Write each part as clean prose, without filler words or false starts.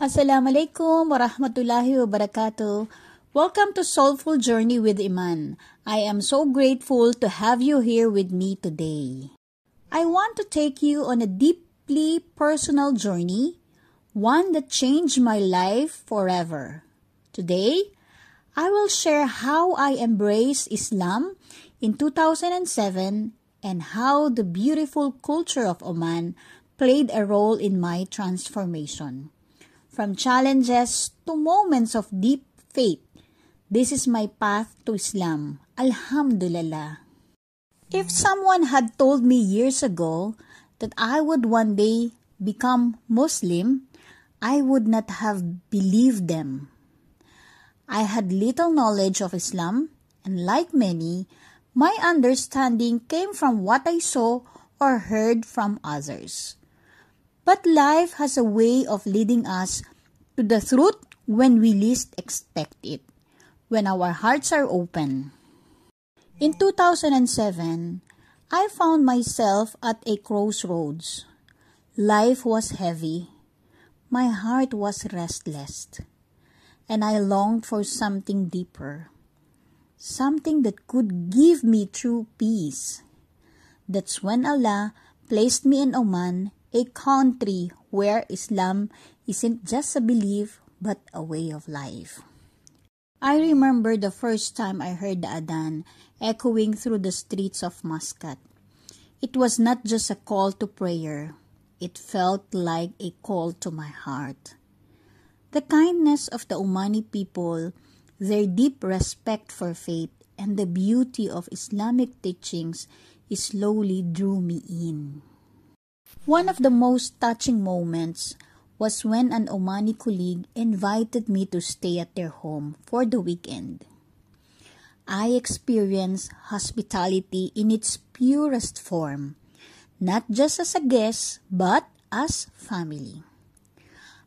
Assalamualaikum warahmatullahi wabarakatuh. Welcome to Soulful Journey with Iman. I am so grateful to have you here with me today. I want to take you on a deeply personal journey, one that changed my life forever. Today, I will share how I embraced Islam in 2007 and how the beautiful culture of Oman played a role in my transformation. From challenges to moments of deep faith, this is my path to Islam. Alhamdulillah. If someone had told me years ago that I would one day become Muslim, I would not have believed them. I had little knowledge of Islam, and like many, my understanding came from what I saw or heard from others. But life has a way of leading us to the truth when we least expect it, when our hearts are open. In 2007, I found myself at a crossroads. Life was heavy. My heart was restless. And I longed for something deeper, something that could give me true peace. That's when Allah placed me in Oman, a country where Islam isn't just a belief but a way of life. I remember the first time I heard the Adhan echoing through the streets of Muscat. It was not just a call to prayer. It felt like a call to my heart. The kindness of the Omani people, their deep respect for faith, and the beauty of Islamic teachings slowly drew me in. One of the most touching moments was when an Omani colleague invited me to stay at their home for the weekend. I experienced hospitality in its purest form, not just as a guest, but as family.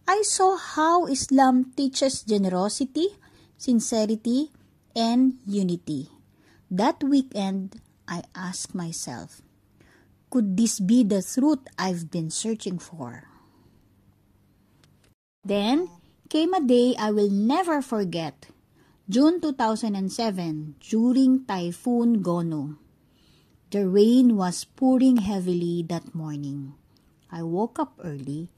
I saw how Islam teaches generosity, sincerity, and unity. That weekend, I asked myself, could this be the truth I've been searching for? Then came a day I will never forget. June 2007, during Typhoon Gonu. The rain was pouring heavily that morning. I woke up early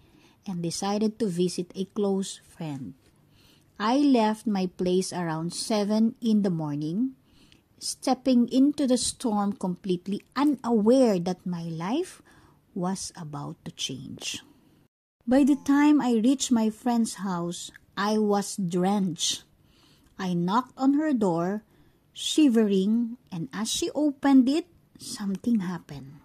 and decided to visit a close friend. I left my place around 7 in the morning, stepping into the storm completely unaware that my life was about to change. By the time I reached my friend's house, I was drenched. I knocked on her door, shivering, and as she opened it, something happened.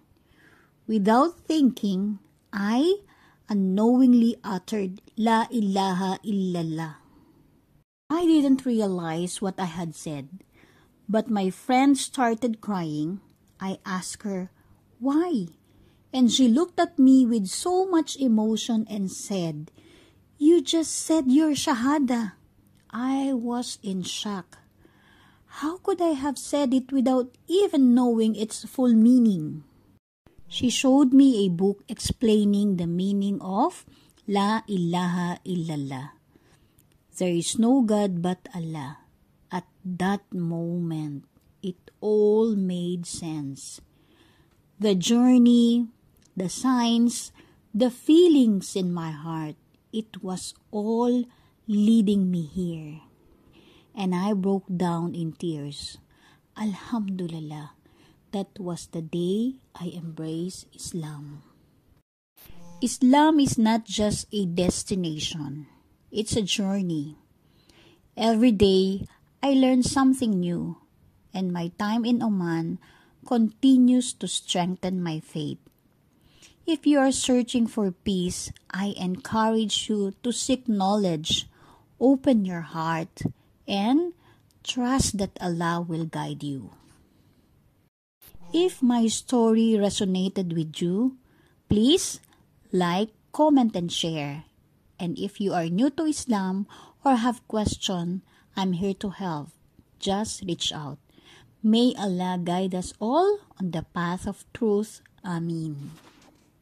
Without thinking, I unknowingly uttered, "La ilaha illallah." I didn't realize what I had said, but my friend started crying. I asked her, "Why?" And she looked at me with so much emotion and said, "You just said your shahada." I was in shock. How could I have said it without even knowing its full meaning? She showed me a book explaining the meaning of La ilaha illallah. There is no God but Allah. At that moment, it all made sense. The journey, the signs, the feelings in my heart, it was all leading me here. And I broke down in tears. Alhamdulillah, that was the day I embraced Islam. Islam is not just a destination. It's a journey. Every day, I learn something new, and my time in Oman continues to strengthen my faith. If you are searching for peace, I encourage you to seek knowledge, open your heart, and trust that Allah will guide you. If my story resonated with you, please like, comment, and share. And if you are new to Islam or have questions, I'm here to help. Just reach out. May Allah guide us all on the path of truth. Ameen.